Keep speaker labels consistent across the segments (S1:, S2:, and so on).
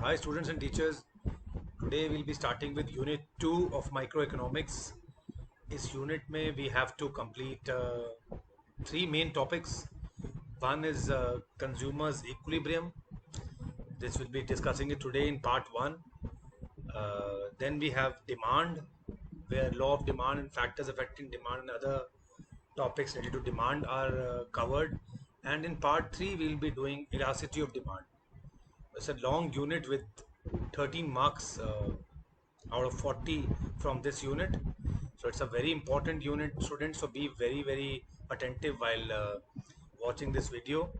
S1: Hi students and teachers. Today we'll be starting with unit 2 of microeconomics. इस unit में we have to complete three main topics. One is consumers equilibrium. This will be discussing it today in part 1. Then we have demand, where law of demand and factors affecting demand and other topics related to demand are covered. And in part 3 we'll be doing elasticity of demand. It's a long unit with 13 marks out of 40 from this unit. So it's a very important unit, students. So be very attentive while watching this video.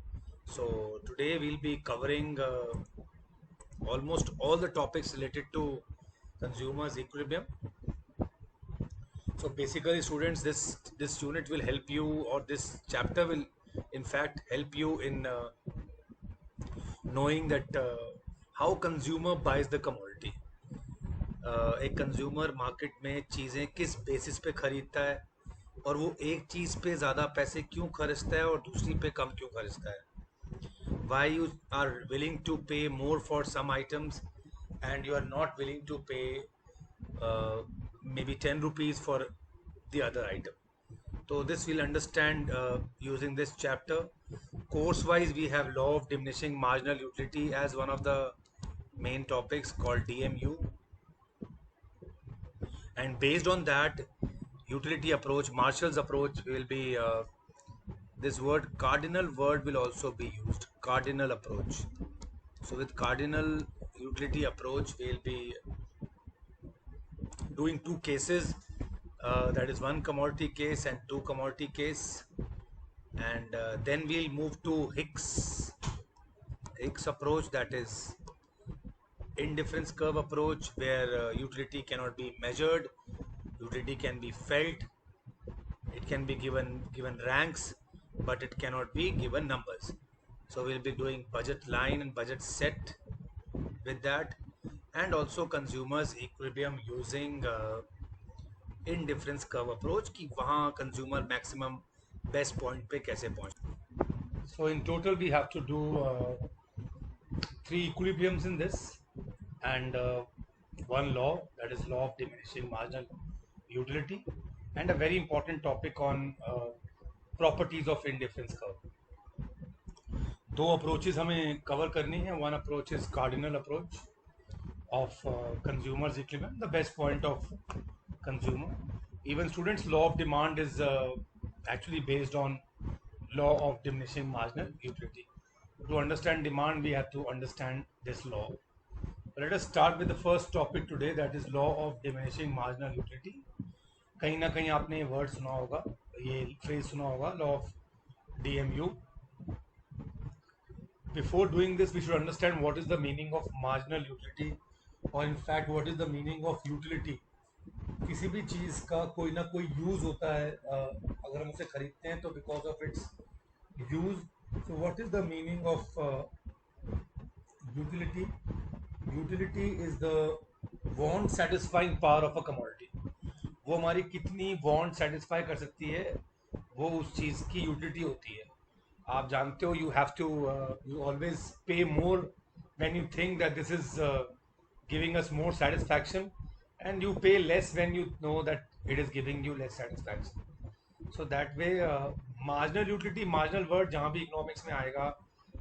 S1: So today we'll be covering almost all the topics related to consumers equilibrium. So basically, students, this unit will help you, or this chapter will in fact help you in knowing that how consumer buys the commodity. एक consumer market में चीज़ें किस basis पे खरीदता है, और वो एक चीज़ पे ज़्यादा पैसे क्यों खर्चता है और दूसरी पे कम क्यों खर्चता है. Why you are willing to pay more for some items and you are not willing to pay maybe 10 rupees for the other item. So this we'll understand using this chapter. Course wise we have law of diminishing marginal utility as one of the main topics called DMU, and based on that utility approach, Marshall's approach will be this word cardinal word will also be used, cardinal approach. So with cardinal utility approach we'll be doing two cases, that is one commodity case and two commodity case, and then we'll move to Hicks approach, that is indifference curve approach, where utility cannot be measured, utility can be felt, it can be given ranks, but it cannot be given numbers. So we'll be doing budget line and budget set with that, and also consumers equilibrium using indifference curve approach, कि वहाँ consumer maximum best point पे कैसे पहुँच. So in total we have to do three equilibriums in this, and one law, that is law of diminishing marginal utility, and a very important topic on properties of indifference curve. दो approaches हमें cover करनी है. One approach is cardinal approach of consumers equilibrium, the best point of consumer. Even students, law of demand is actually based on law of diminishing marginal utility. To understand demand we have to understand this law. Let us start with the first topic today, that is law of diminishing marginal utility. कहीं ना कहीं आपने ये word सुना होगा, ये phrase सुना होगा, law of DMU. Before doing this we should understand what is the meaning of marginal utility, or in fact what is the meaning of utility. किसी भी चीज़ का कोई ना कोई यूज़ होता है, अगर हम उसे खरीदते हैं तो because of its use. So what is the meaning of utility. Utility is the want satisfying power of a commodity. वो हमारी कितनी वांट सेटिस्फाई कर सकती है, वो उस चीज़ की यूटिलिटी होती है. आप जानते हो, you have to you always pay more when you think that this is giving us more satisfaction, and you pay less when you know that it is giving you less satisfaction. So that way marginal utility, marginal word जहाँ भी economics में आएगा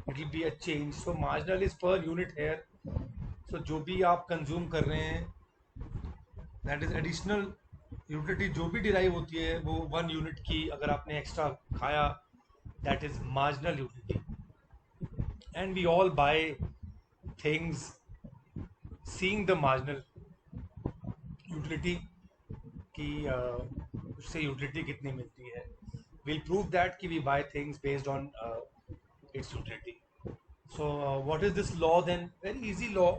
S1: it will be a change. So marginal is per unit here. So जो भी आप consume कर रहे हैं, that is additional utility जो भी derive होती है वो 1 unit की अगर आपने extra खाया, that is marginal utility. And we all buy things seeing the marginal utility कि उससे utility कितनी मिलती है. We'll prove that कि we buy things based on its utility. So what is this law then? Very easy law.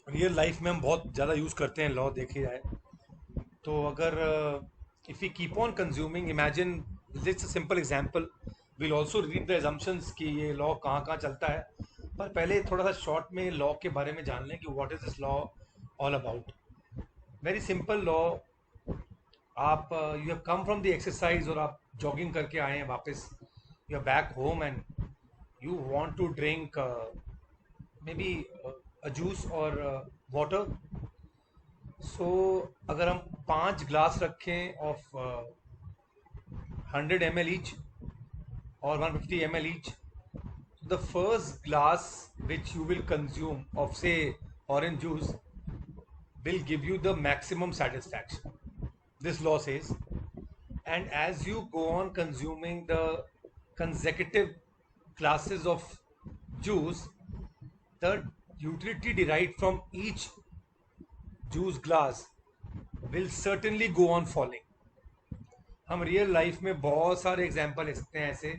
S1: Real life में हम बहुत ज़्यादा यूज़ करते हैं लॉ, देखे जाए तो. अगर if we keep on consuming, imagine this a simple example, will also read the assumptions कि ये लॉ कहाँ कहाँ चलता है. पर पहले थोड़ा सा शॉर्ट में लॉ के बारे में जान लें कि what is this law all about. Very simple law. आप you have come from the exercise, और आप जॉगिंग करके आए हैं वापस, you are back home and you want to drink maybe a juice और वाटर. सो अगर हम 5 ग्लास रखें of 100 ml each or 150 ml each, the first glass which you will consume of say orange juice will give you the maximum satisfaction, this law says. And as you go on consuming the consecutive classes of juice, the utility derived from each juice glass will certainly go on falling. हम real life में बहुत सारे example ले सकते हैं ऐसे.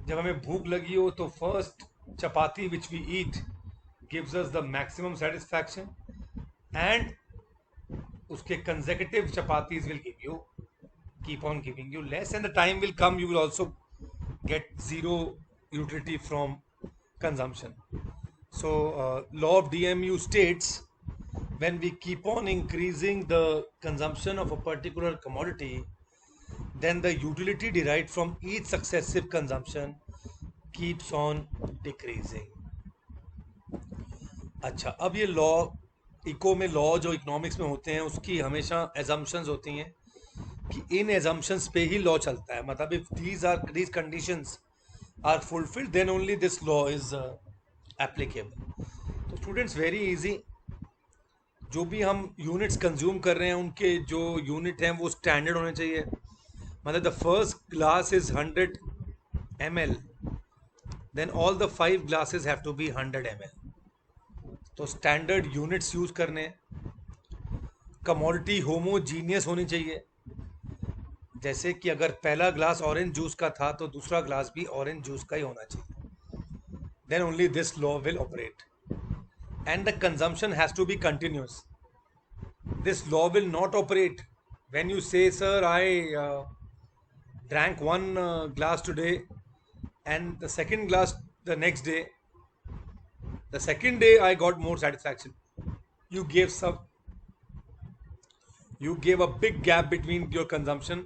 S1: जब हमें भूख लगी हो तो first chapati which we eat gives us the maximum satisfaction, and उसके consecutive chapatis will give you keep on giving you less, and the time will come you will also get zero utility from consumption. So law of DMU states when we keep on increasing the consumption of a particular commodity, then the utility derived from each successive consumption keeps on decreasing. अच्छा, अब ये law eco में law जो economics में होते हैं उसकी हमेशा एजम्पशंस होती हैं कि इन एजम्पशंस पे ही लॉ चलता है. मतलब if these conditions are fulfilled then only this law is applicable. तो स्टूडेंट्स वेरी इजी. जो भी हम यूनिट्स कंज्यूम कर रहे हैं उनके जो यूनिट हैं वो स्टैंडर्ड होने चाहिए. मतलब the first glass is 100 ml, then all the 5 glasses have to be 100 ml. तो स्टैंडर्ड यूनिट्स यूज करने. कमोडिटी होमोजीनियस होनी चाहिए. जैसे कि अगर पहला ग्लास ऑरेंज जूस का था तो दूसरा ग्लास भी ऑरेंज जूस का ही होना चाहिए. Then only this law will operate. And the consumption has to be continuous. This law will not operate when you say sir I drank one glass today and the second glass the next day. The second day I got more satisfaction. You gave a big gap between your consumption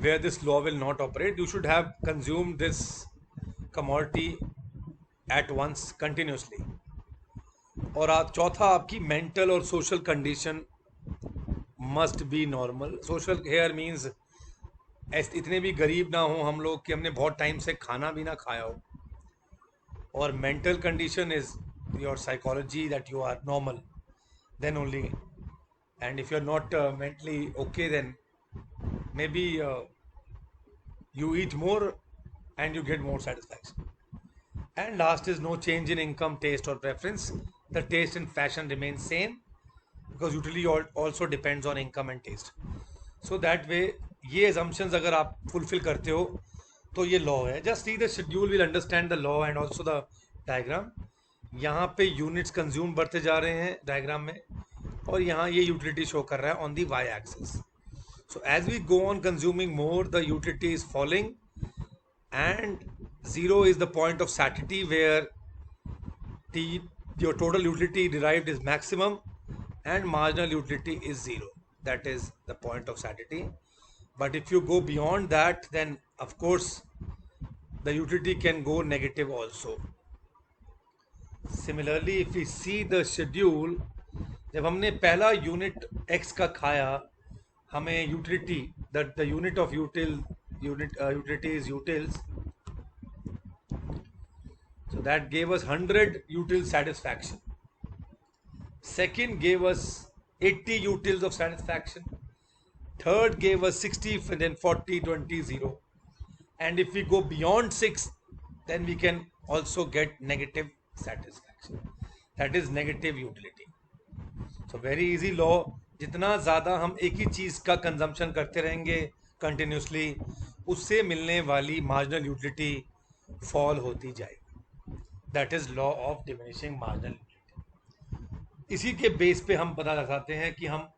S1: where this law will not operate. You should have consumed this commodity at once continuously. और चौथा आपकी mental और social condition must be normal. Social here means इतने भी गरीब ना हो हम लोग कि हमने बहुत टाइम से खाना भी ना खाया हो. और mental condition is your psychology that you are normal, then only. And if you are not mentally okay then maybe you eat more and you get more satisfaction. And last is no change in income, taste or preference. The taste and fashion remains same because usually also depends on income and taste. So that way ये assumptions अगर आप fulfill करते हो तो ये law है. Just see the schedule, will understand the law and also the diagram. यहाँ पे units consumed बढ़ते जा रहे हैं diagram में, और यहाँ ये utility show कर रहा है on the y axis. So as we go on consuming more, the utility is falling, and 0 is the point of satiety where your total utility derived is maximum and marginal utility is 0. That is the point of satiety. But if you go beyond that, then of course the utility can go negative also. Similarly, if we see the schedule, जब हमने पहला unit x का खाया, हमें utility that the unit of utility is utils, so that gave us 100 util satisfaction. Second gave us 80 utils of satisfaction. Third gave us 60, then 40, 20, 0. And if we go beyond 6, then we can also get negative satisfaction. That is negative utility. So very easy law. जितना ज़्यादा हम एक ही चीज़ का consumption करते रहेंगे continuously, उससे मिलने वाली मार्जिनल यूटिलिटी फॉल होती जाएगी. That is law of diminishing marginal utility. इसी के बेस पे हम पता लगाते हैं कि हम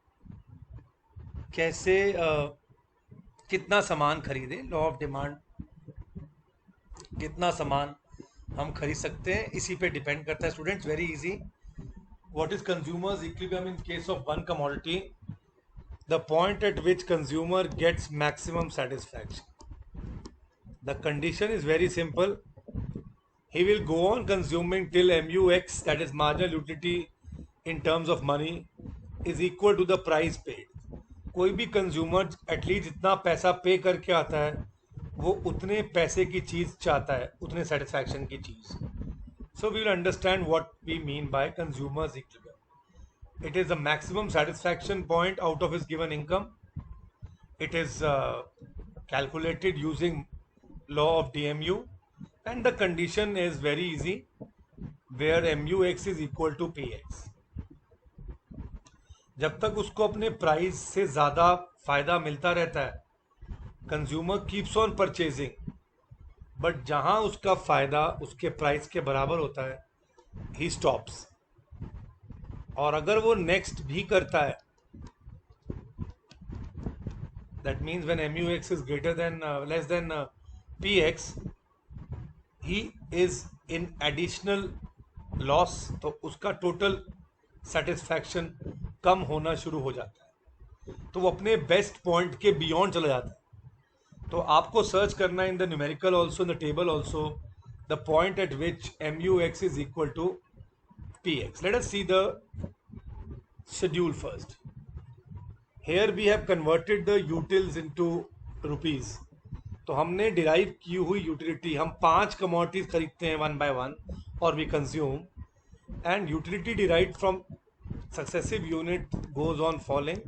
S1: कैसे कितना सामान खरीदें. लॉ ऑफ डिमांड, कितना सामान हम खरीद सकते हैं इसी पे डिपेंड करता है students. Very easy. What is consumer's equilibrium in case of one commodity? The point at which consumer gets maximum satisfaction. The condition is very simple. he will go on consuming till MUX, that is marginal utility in terms of money, is equal to the price paid. कोई भी consumer at least जितना पैसा पे करके आता है वो उतने पैसे की चीज चाहता है, उतने सेटिस्फैक्शन की चीज. So we will understand what we mean by consumer's equilibrium. It is the maximum satisfaction point out of his given income. It is calculated using law of DMU, and the condition is very easy, where MUX is equal to PX. जब तक उसको अपने price से ज़्यादा फायदा मिलता रहता है, consumer keeps on purchasing, but जहां उसका फायदा उसके प्राइस के बराबर होता है, ही स्टॉप्स. और अगर वो नेक्स्ट भी करता है, that means when MUX is greater than less than PX, he is in additional loss, तो उसका टोटल सेटिस्फैक्शन कम होना शुरू हो जाता है, तो वो अपने बेस्ट पॉइंट के बियॉन्ड चला जाता है. तो आपको सर्च करना in the numerical also, in the table also, the point at which MUX is equal to PX. Let us see the schedule first. Here we have converted the utils into rupees. तो हमने derive की हुई utility, हम 5 commodities खरीदते हैं one by one और we consume, and utility derived from successive unit goes on falling,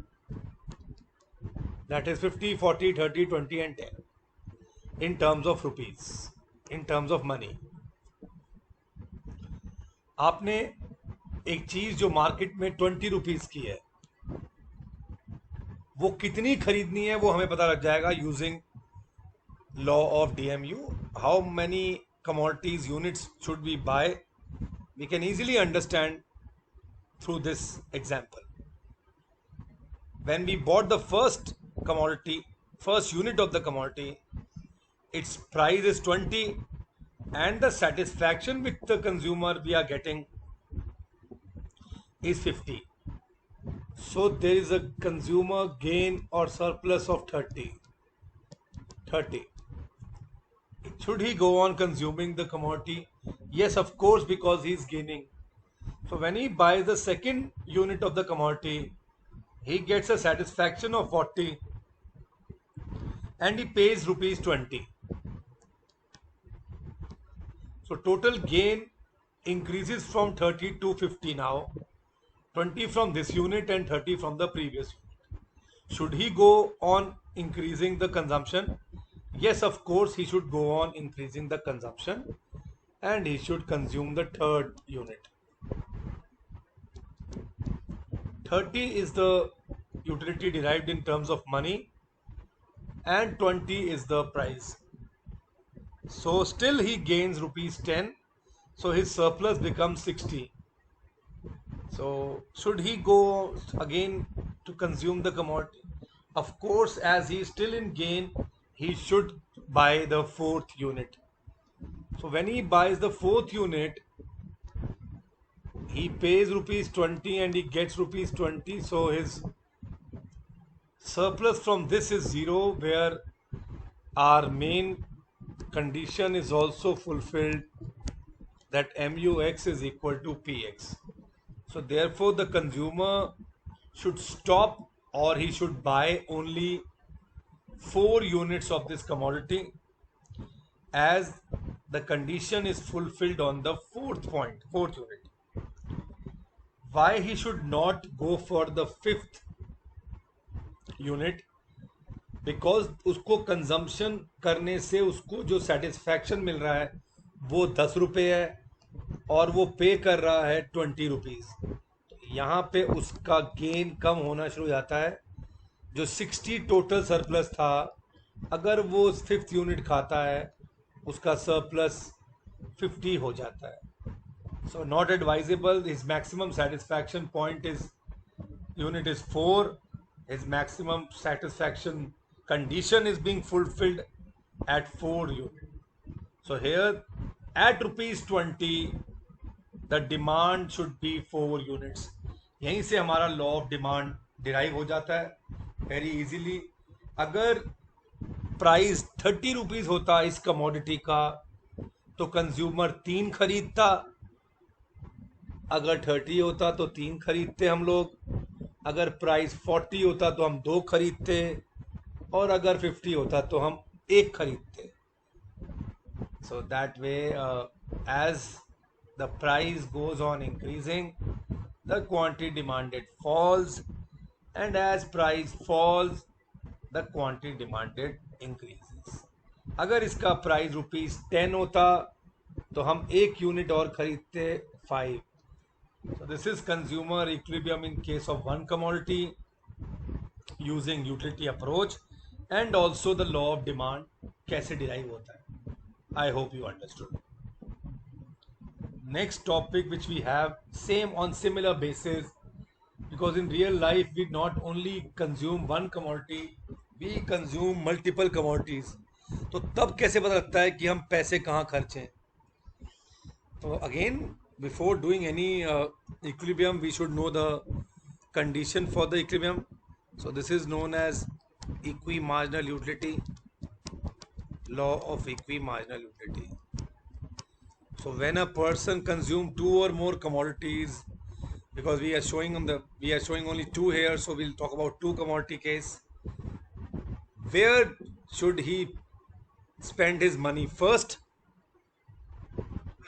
S1: that is 50, 40, 30, 20 and 10 in terms of rupees, in terms of money. आपने एक चीज जो मार्केट में 20 रुपीज की है, वो कितनी खरीदनी है वो हमें पता लग जाएगा using law of DMU. How many commodities units should we buy, we can easily understand through this example. When we bought the first commodity, first unit of the commodity, its price is 20 and the satisfaction with the consumer we are getting is 50. So there is a consumer gain or surplus of 30. Should he go on consuming the commodity? Yes, of course, because he is gaining. So when he buys the second unit of the commodity, he gets a satisfaction of 40 and he pays rupees 20. So total gain increases from 30 to 50 now, 20 from this unit and 30 from the previous unit. Should he go on increasing the consumption? Yes, of course, he should go on increasing the consumption and he should consume the third unit. 30 is the utility derived in terms of money and 20 is the price. So still he gains rupees 10, so his surplus becomes 60. So should he go again to consume the commodity? Of course, as he is still in gain, he should buy the fourth unit. So when he buys the fourth unit, he pays rupees 20 and he gets rupees 20. So his surplus from this is 0, where our main condition is also fulfilled, that MUX is equal to PX. So therefore the consumer should stop, or he should buy only 4 units of this commodity, as the condition is fulfilled on the fourth unit. Why he should not go for the 5th unit? Because उसको consumption करने से उसको जो satisfaction मिल रहा है वो 10 रुपये है और वो पे कर रहा है 20 रुपीज़. यहाँ पे उसका गेन कम होना शुरू हो जाता है. जो 60 टोटल सरप्लस था, अगर वो 5th यूनिट खाता है उसका सरप्लस 50 हो जाता है. So not advisable. His maximum satisfaction point is unit is 4. His maximum satisfaction condition is being fulfilled at 4 unit. So here at rupees 20, the demand should be 4 units. यहीं से हमारा law of demand derive हो जाता है very easily. अगर price 30 rupees होता इस commodity का, तो कंज्यूमर 3 खरीदता, अगर 30 होता तो 3 खरीदते हम लोग, अगर प्राइस 40 होता तो हम 2 खरीदते, और अगर 50 होता तो हम 1 खरीदते. So that way, as the price goes on increasing, the quantity demanded falls, and as price falls, the quantity demanded increases. अगर इसका प्राइस ₹10 होता तो हम 1 यूनिट और खरीदते 5. So this is consumer equilibrium in case of one commodity using utility approach, and also the law of demand कैसे derive होता है. I hope you understood. Next topic which we have, same on similar basis, because in real life we not only consume one commodity, we consume multiple commodities. तो तब कैसे पता लगता है कि हम पैसे कहाँ खर्चें. तो again, before doing any equilibrium, we should know the condition for the equilibrium. So this is known as equimarginal utility, law of equimarginal utility. So when a person consume 2 or more commodities, because we are showing only 2 here, so we'll talk about 2 commodity case. Where should he spend his money? First,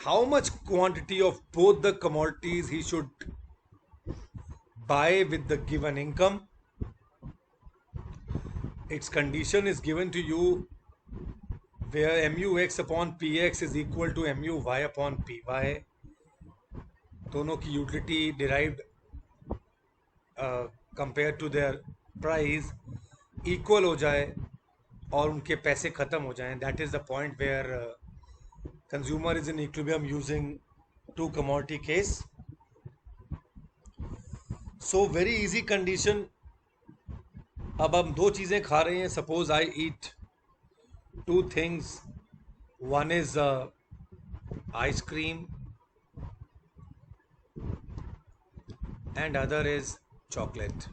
S1: how much quantity of both the commodities he should buy with the given income. Its condition is given to you where MUX upon PX is equal to MUY upon PY. दोनों की utility derived compare to their price equal हो जाए और उनके पैसे ख़त्म हो जाएं. That is the point where consumer is in equilibrium using 2 commodity case. So very easy condition. अब हम 2 चीज़ें खा रहे हैं. Suppose I eat 2 things. One is ice cream and other is chocolate.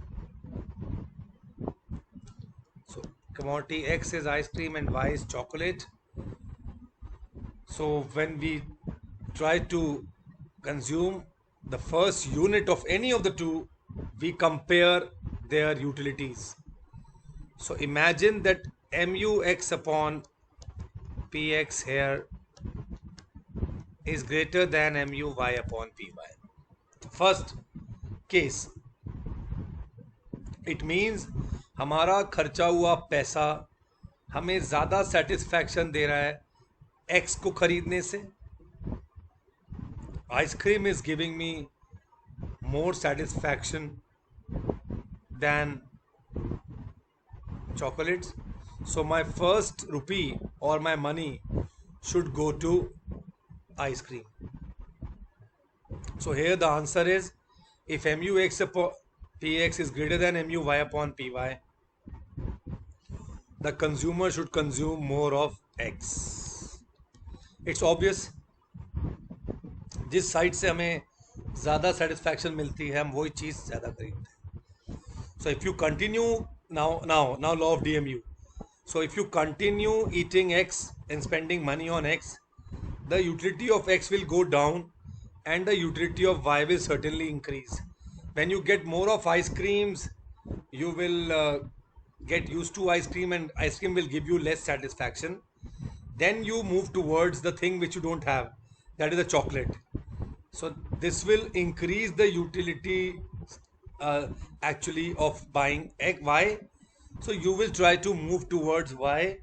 S1: So commodity X is ice cream and Y is chocolate. So when we try to consume the first unit of any of the two, we compare their utilities. So imagine that MUX upon PX here is greater than MUY upon PY. First case, it means हमारा खर्चा हुआ पैसा हमें ज़्यादा satisfaction दे रहा है x को खरीदने से. Ice cream is giving me more satisfaction than chocolates. So my first rupee और my money should go to ice cream. So here the answer is, if MUX upon PX is greater than MUY upon PY, the consumer should consume more of X. It's obvious. जिस side से हमें ज़्यादा satisfaction मिलती है हम वही चीज़ ज़्यादा खरीदते हैं. So if you continue now law of DMU. So if you continue eating X and spending money on X, the utility of X will go down and the utility of Y will certainly increase. When you get more of ice creams, you will get used to ice cream, and ice cream will give you less satisfaction. Then you move towards the thing which you don't have, that is the chocolate. So this will increase the utility actually of buying Y. So you will try to move towards Y,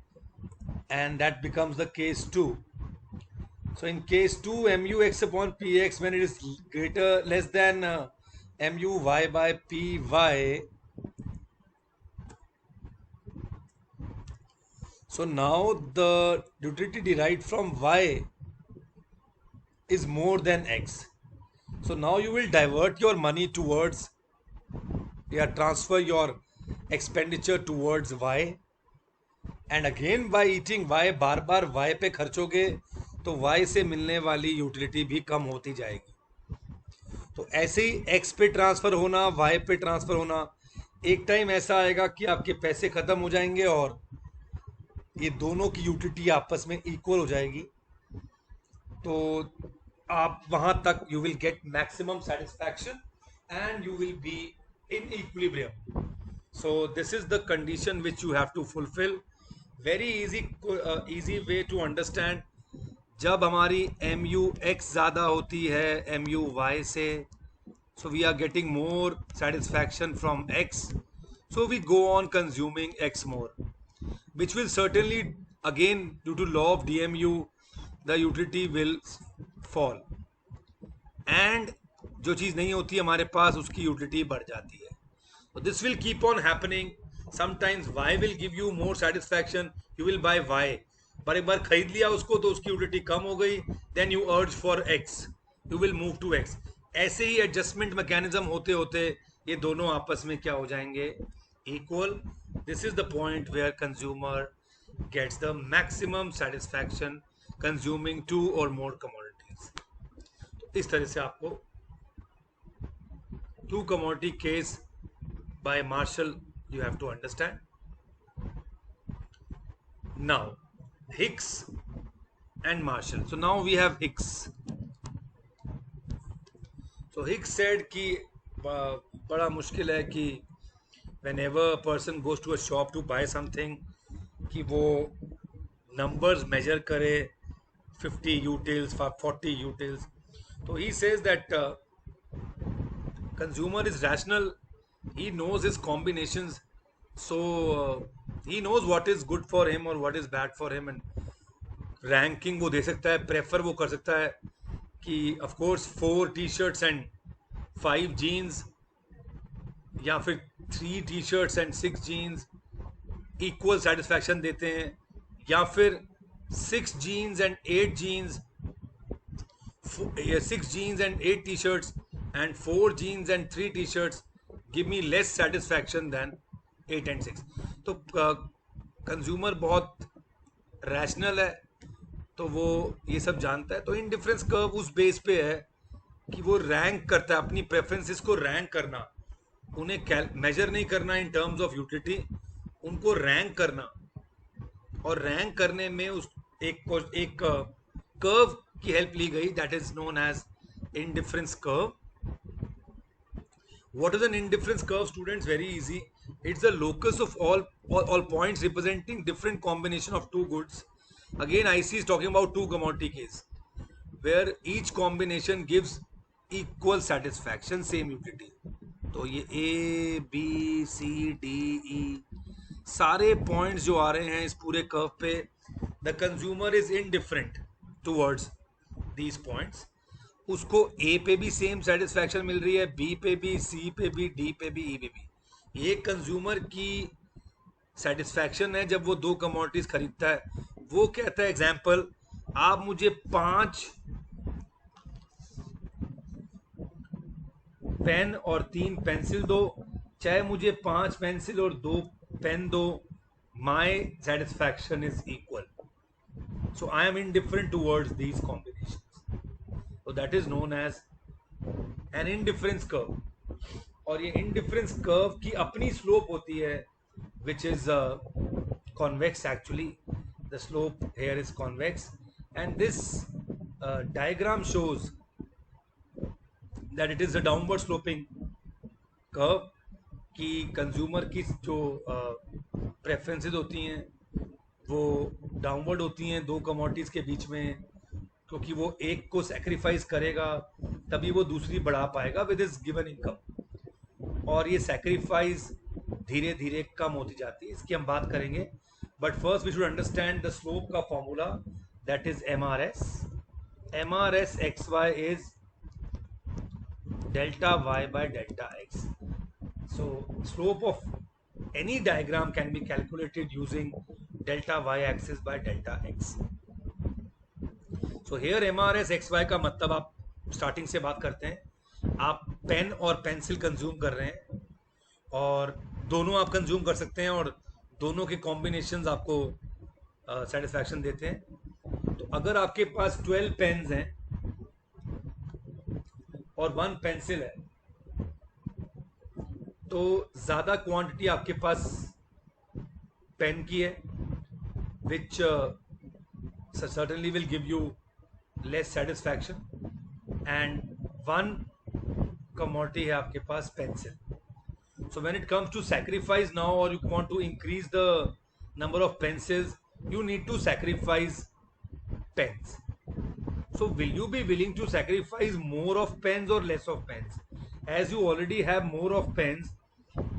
S1: and that becomes the case 2. So in case 2, MUX upon PX, when it is less than MUY by PY. So now the utility derived from Y is more than X. So now you will divert your money towards, transfer your expenditure towards Y. And again by eating Y, bar bar Y पे खर्चोगे तो Y से मिलने वाली utility भी कम होती जाएगी. तो ऐसे ही X पे ट्रांसफ़र होना, Y पे ट्रांसफ़र होना, एक टाइम ऐसा आएगा कि आपके पैसे ख़त्म हो जाएंगे और ये दोनों की यूटिलिटी आपस में इक्वल हो जाएगी. तो आप वहां तक you will get maximum satisfaction and you will be in equilibrium. So this is the condition which you have to fulfill. Very easy way to understand. जब हमारी mu x ज़्यादा होती है mu y से, so we are getting more satisfaction from x, so we go on consuming x more, which will certainly, again due to law of dmu, the utility will fall, and जो चीज़ नहीं होती हमारे पास उसकी utility बढ़ जाती है. So this will keep on happening. Sometimes Y will give you more satisfaction. You will buy Y. पर एक बार खरीद लिया उसको तो उसकी यूटिलिटी कम हो गई. Then you urge for X. You will move to X. ऐसे ही एडजस्टमेंट मैकेनिज्म होते होते ये दोनों आपस में क्या हो जाएंगे? Equal. This is the point where consumer gets the maximum satisfaction consuming two or more commodities. तो इस तरह से आपको two commodity case by Marshall you have to understand. Now Hicks and Marshall. So now we have Hicks. So Hicks said कि बड़ा मुश्किल है कि whenever a person goes to a shop to buy something कि वो numbers measure करे 50 utils, 40 utils. So he says that consumer is rational. He knows his combinations, so he knows what is good for him or what is bad for him, and ranking वो दे सकता है, prefer वो कर सकता है कि of course 4 T shirts and 5 jeans या फिर 3 T shirts and 6 jeans equal satisfaction देते हैं, या फिर 6 jeans and 8 jeans 6 jeans and 8 t-shirts and 4 jeans and 3 t-shirts give me less satisfaction than 8 and 6. तो कंज्यूमर बहुत रैशनल है, तो वो ये सब जानता है. तो इंडिफरेंस कर्व उस बेस पे है कि वो रैंक करता है अपनी प्रेफरेंसेस को. रैंक करना, उन्हें मेजर नहीं करना इन टर्म्स ऑफ यूटिलिटी, उनको रैंक करना. और रैंक करने में उस एक कर्व की हेल्प ली गई, that is known as indifference curve. What is an indifference curve, students? Very easy. It's the locus of all points representing different combination of two goods. Again, IC is talking about two commodity case where each combination gives equal satisfaction, same utility. तो ये A, B, C, D, E सारे points जो आ रहे हैं इस पूरे curve पे, the consumer is indifferent towards these points. उसको A पे भी सेम सेटिस्फैक्शन मिल रही है, B पे भी, C पे भी, D पे भी, E पे भी. ये कंज्यूमर की सेटिस्फैक्शन है जब वो 2 कमोडिटीज खरीदता है. वो कहता है एग्जाम्पल, आप मुझे 5 पेन और 3 पेंसिल दो, चाहे मुझे 5 पेंसिल और 2 पेन दो, my satisfaction is equal. So I am indifferent towards these combination. So that is known as an indifference curve. और ये indifference curve की अपनी slope होती है, which is convex actually. The slope here is convex, and this diagram shows that it is a downward sloping curve. कि consumer की जो preferences होती हैं वो downward होती हैं 2 commodities के बीच में, क्योंकि वो एक को सैक्रिफाइस करेगा तभी वो दूसरी बढ़ा पाएगा विद हिज गिवन इनकम. और ये सैक्रिफाइस धीरे धीरे कम होती जाती है, इसकी हम बात करेंगे. But first we should understand the slope का formula, that is MRS. MRS XY is delta Y by delta X. So slope of any diagram can be calculated using delta Y axis by delta X. So here MRS XY का मतलब, आप starting से बात करते हैं, आप pen और pencil consume कर रहे हैं और दोनों आप कंज्यूम कर सकते हैं और दोनों के कॉम्बिनेशंस आपको सेटिस्फैक्शन देते हैं. तो अगर आपके पास 12 पेन्स हैं और 1 पेंसिल है, तो ज़्यादा क्वांटिटी आपके पास पेन की है, विच certainly will give you less satisfaction, and one commodity है आपके पास pencil. So when it comes to sacrifice now, or you want to increase the number of pencils, you need to sacrifice pens. So will you be willing to sacrifice more of pens or less of pens? As you already have more of pens,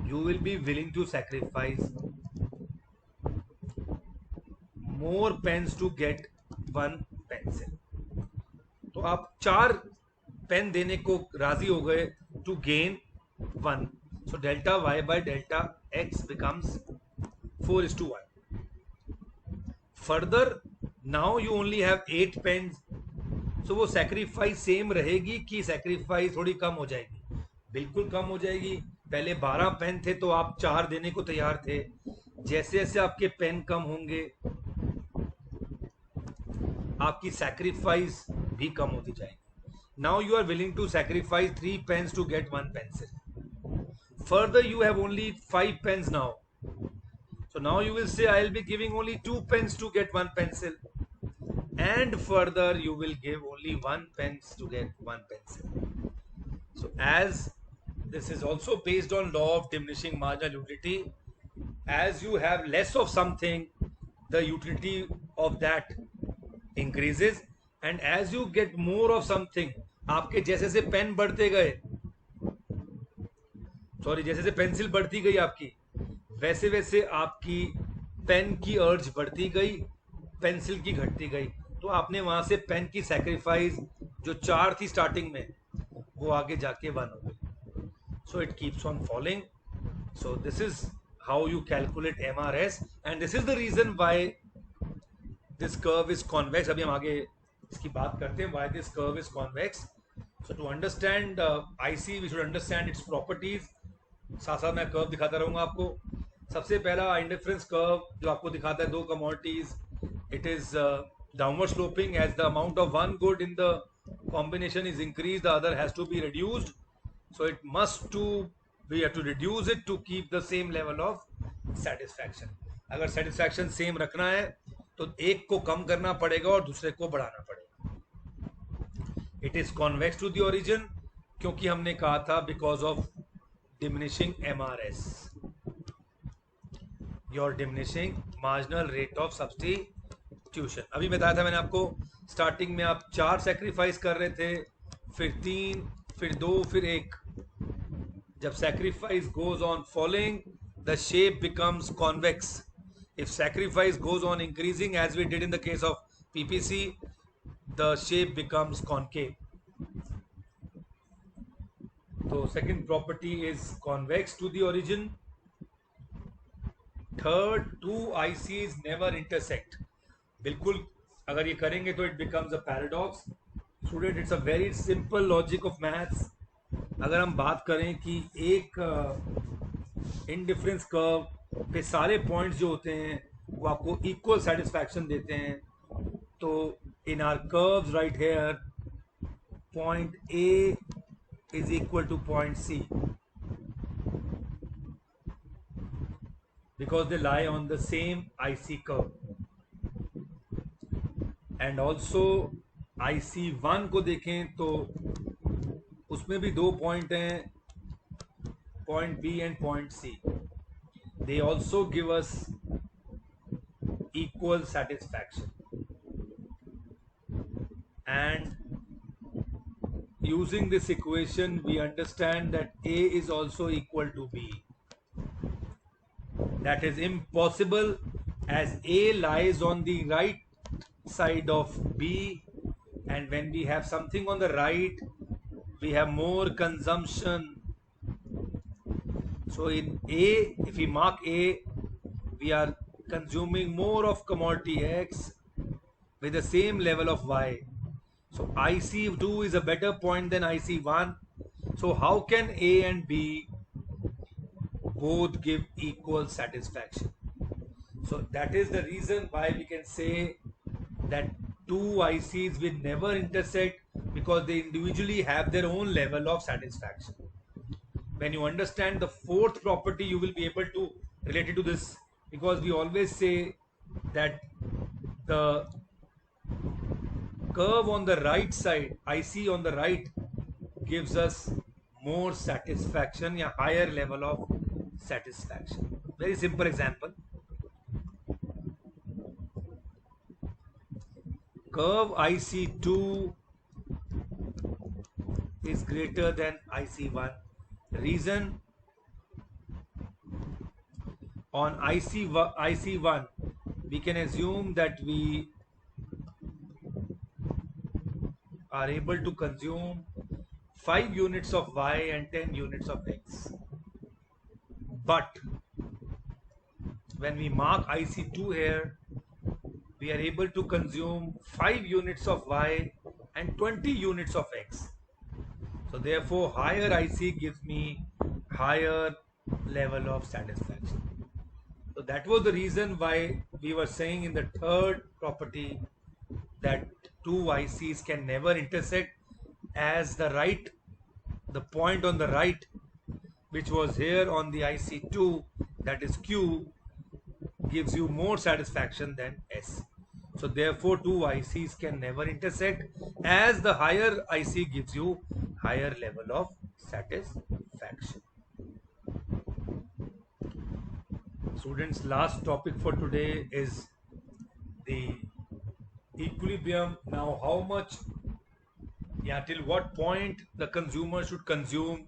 S1: you will be willing to sacrifice more pens to get one pencil. तो आप 4 pen देने को राजी हो गए to gain 1. So delta y by delta x becomes 4:1. Further, now you only have 8 pens. So वो sacrifice same रहेगी कि sacrifice थोड़ी कम हो जाएगी? बिल्कुल कम हो जाएगी. पहले 12 पेन थे तो आप 4 देने को तैयार थे. जैसे जैसे आपके पेन कम होंगे, आपकी sacrifice भी कम होती जाएगी. Now you are willing to sacrifice 3 pens to get 1 pencil. Further, you have only 5 pens now. So now you will say, I'll be giving only 2 pens to get 1 pencil. And further, you will give only 1 pens to get 1 pencil. So as this is also based on law of diminishing marginal utility, as you have less of something, the utility of that increases, and as you get more of something, आपके जैसे से pen बढ़ते गए, जैसे से pencil बढ़ती गई आपकी, वैसे वैसे आपकी पेन की अर्ज बढ़ती गई, पेंसिल की घटती गई. तो आपने वहां से पेन की सैक्रिफाइस जो 4 थी स्टार्टिंग में, वो आगे जाके 1 हो गई. So it keeps on following. So this is how you calculate MRS, and this is the reason why this curve is convex. अभी हम आगे इसकी बात करते हैं, why this curve is convex. So to understand IC we should understand its properties. साथ साथ मैं कर्व दिखाता रहूंगा आपको. सबसे पहला इंडिफरेंस कर्व जो आपको दिखाता है 2 commodities, it is downward sloping. As the amount of one good in the combination is increased, the other has to be reduced. So it must to we have to reduce it to keep the same level of satisfaction. अगर satisfaction same रखना है तो एक को कम करना पड़ेगा और दूसरे को बढ़ाना पड़ेगा. It is convex to the origin क्योंकि हमने कहा था because of diminishing MRS, your diminishing marginal rate of substitution. अभी बताया था मैंने आपको, स्टार्टिंग में आप 4 सेक्रीफाइस कर रहे थे, फिर 3, फिर 2, फिर 1. जब sacrifice goes on falling, the shape becomes convex. If sacrifice goes on increasing, as we did in the case of PPC, the shape becomes concave. So second property is convex to the origin. Third, 2 ICs never intersect. बिल्कुल अगर ये करेंगे तो it becomes a paradox. Student, it's a very simple logic of maths. अगर हम बात करें कि एक इंडिफरेंस कर्व पे सारे पॉइंट्स जो होते हैं वो आपको इक्वल सेटिस्फैक्शन देते हैं, तो in our curves right here, point A is equal to point C because they lie on the same IC curve. And also IC1 को देखें तो उसमें भी 2 पॉइंट हैं, point B and point C. They also give us equal satisfaction, and using this equation we understand that A is also equal to B. That is impossible as A lies on the right side of B, and when we have something on the right we have more consumption. So in A, if we mark A, we are consuming more of commodity X with the same level of Y. So IC2 is a better point than IC1. So how can A and B both give equal satisfaction? So that is the reason why we can say that 2 ICs will never intersect, because they individually have their own level of satisfaction. When you understand the fourth property, you will be able to relate it to this, because we always say that the curve on the right side, IC on the right, gives us more satisfaction, या higher level of satisfaction. Very simple example. Curve IC2 is greater than IC1. Reason, on IC1 we can assume that we are able to consume 5 units of Y and 10 units of X. But when we mark IC2 here, we are able to consume 5 units of Y and 20 units of X. So therefore higher IC gives me higher level of satisfaction. So that was the reason why we were saying in the third property that two ICs can never intersect, as the point on the right, which was here on the IC2, that is Q, gives you more satisfaction than S. So therefore two ICs can never intersect, as the higher IC gives you higher level of satisfaction. Students, last topic for today is the equilibrium. Now how much, till what point the consumer should consume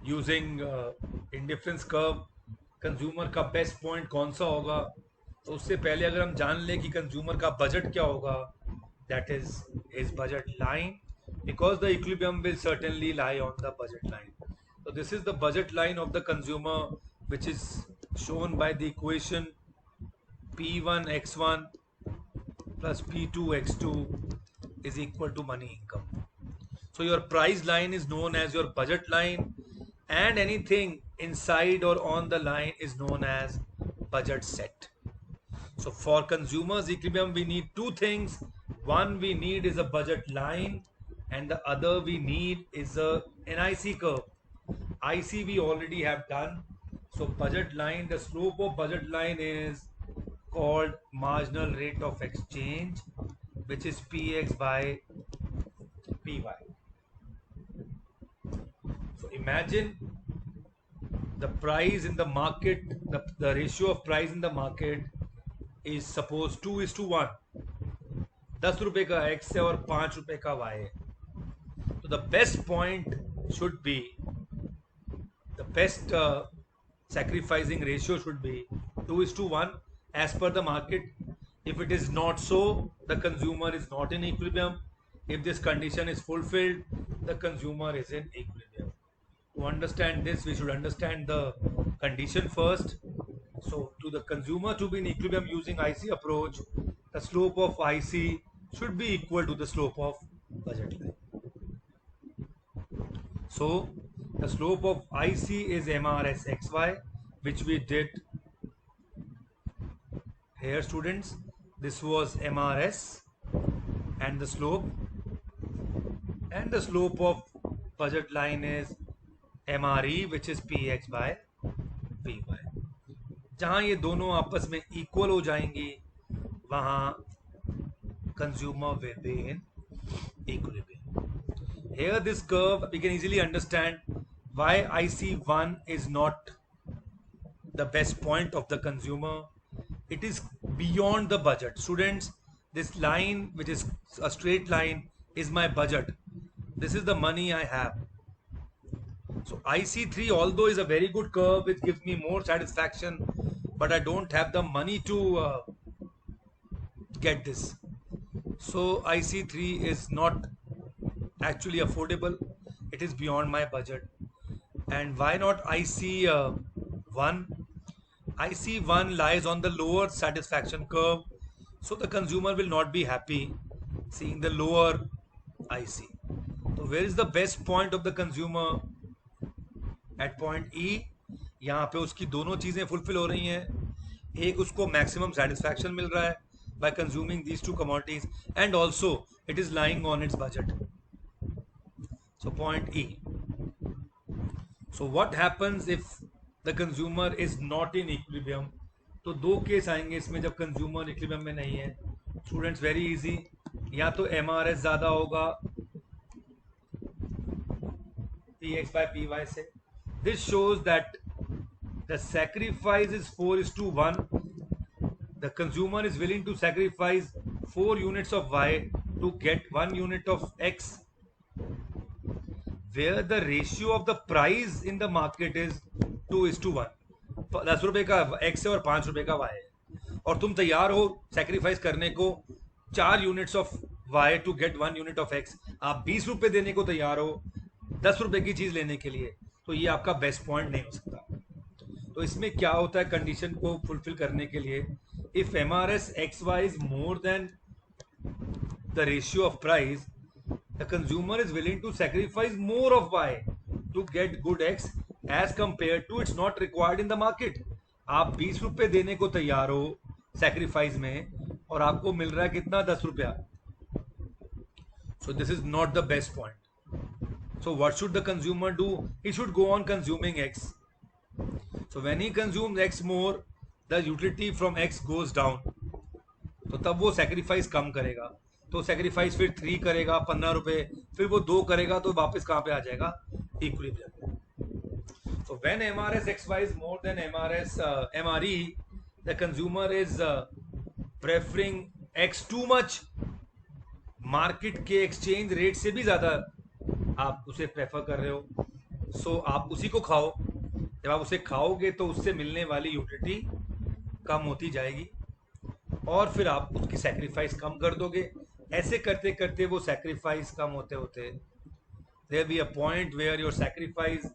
S1: using indifference curve. Consumer का best point कौन सा होगा, तो उससे पहले अगर हम जान लें कि कंज्यूमर का बजट क्या होगा, that is his budget line, because the equilibrium will certainly lie on the budget line. So this is the budget line of the consumer, which is shown by the equation P1 x1 plus P2 x2 is equal to money income. So your price line is known as your budget line, and anything inside or on the line is known as budget set. So for consumers equilibrium we need two things. One we need is a budget line, and the other we need is a NIC curve. IC we already have done. So budget line, the slope of budget line is called marginal rate of exchange, which is PX by PY. So imagine the price in the market, the ratio of price in the market is suppose 2:1. 10 रुपए का X है और 5 रुपए का Y है. So the best point should be, the best sacrificing ratio should be 2:1 as per the market. If it is not so, the consumer is not in equilibrium. If this condition is fulfilled, the consumer is in equilibrium. To understand this, we should understand the condition first. So to the consumer to be in equilibrium using IC approach, the slope of IC should be equal to the slope of budget line. So the slope of IC is MRS XY, which we did here, students. This was MRS and the slope of budget line is MRE, which is PX by PY. जहाँ ये दोनों आपस में equal हो जाएंगी, वहाँ consumer will be in equilibrium. Here this curve, we can easily understand why IC1 is not the best point of the consumer. It is beyond the budget. Students, this line, which is a straight line, is my budget. This is the money I have. So IC3, although is a very good curve, which gives me more satisfaction, but I don't have the money to get this. So IC3 is not actually affordable. It is beyond my budget. And why not IC1? IC1 lies on the lower satisfaction curve, so the consumer will not be happy seeing the lower IC. So where is the best point of the consumer? At point E. यहाँ पे उसकी दोनों चीज़ें fulfil हो रही हैं. एक, उसको मैक्सिमम सेटिस्फैक्शन मिल रहा है by consuming these two commodities, and also it is lying on its budget. So point E. So what happens if the consumer is not in equilibrium? तो दो केस आएंगे इसमें जब कंज्यूमर इक्विलिब्रियम में नहीं है. स्टूडेंट्स वेरी इजी, या तो MRS ज़्यादा होगा PX by PY से. This shows that the sacrifice is 4:1. The consumer is willing to sacrifice 4 units of Y to get 1 unit of X, where the ratio of the price in the market is 2:1. 10 रुपए का X है और 5 रुपए का Y है, और तुम तैयार हो सेक्रीफाइस करने को 4 units of Y to get 1 unit of X. आप 20 रुपए देने को तैयार हो 10 रुपए की चीज लेने के लिए, तो ये आपका बेस्ट पॉइंट नहीं हो सकता. तो इसमें क्या होता है कंडीशन को फुलफिल करने के लिए, if MRS XY is more than the ratio of price, the consumer is willing to sacrifice more of Y to get good X as compared to it's not required in the market. आप 20 रुपए देने को तैयार हो sacrifice में, और आपको मिल रहा है कितना, 10 रुपया. So this is not the best point. So what should the consumer do? He should go on consuming X. So when he consumes X more, the utility from X goes down. तो तब वो sacrifice कम करेगा. तो sacrifice फिर 3 करेगा 15 रुपए, फिर वो 2 करेगा, तो वापस कहाँ पे आ जाएगा, equilibrium. So when MRS XY is more than MRS MRE, the consumer is preferring X too much. Market के एक्सचेंज रेट से भी ज़्यादा आप उसे प्रेफर कर रहे हो. सो आप उसी को खाओ. जब आप उसे खाओगे तो उससे मिलने वाली यूटिलिटी कम होती जाएगी, और फिर आप उसकी सेक्रीफाइस कम कर दोगे. ऐसे करते करते वो सेक्रीफाइस कम होते होते there be a point where your sacrifice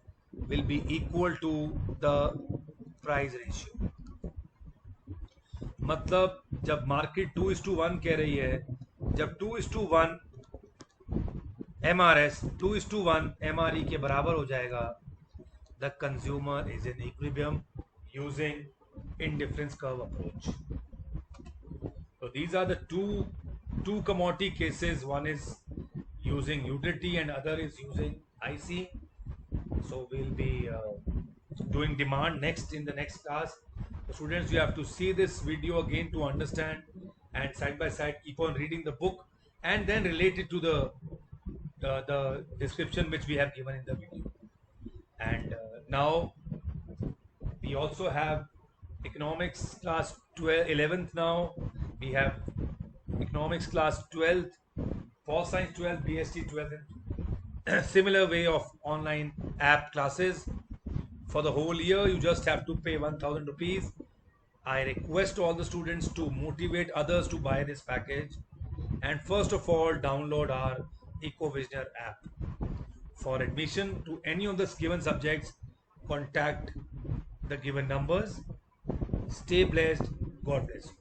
S1: will be equal to the price ratio. मतलब जब मार्केट 2:1 कह रही है, जब 2:1 MRS 2:1 MRE के बराबर हो जाएगा, the consumer is in equilibrium using indifference curve approach. So these are the two commodity cases. One is using utility and other is using IC. So we'll be doing demand next in the next class. So students, you have to see this video again to understand, and side by side keep on reading the book and then relate it to the description which we have given in the video. And now we also have economics class 11th. Now we have economics class 12th, Pol Science 12th, BST 12th, similar way of online app classes. For the whole year you just have to pay 1000 rupees. I request all the students to motivate others to buy this package, and first of all download our EcoVisioner app. For admission to any of the given subjects, contact the given numbers. Stay blessed. God bless you.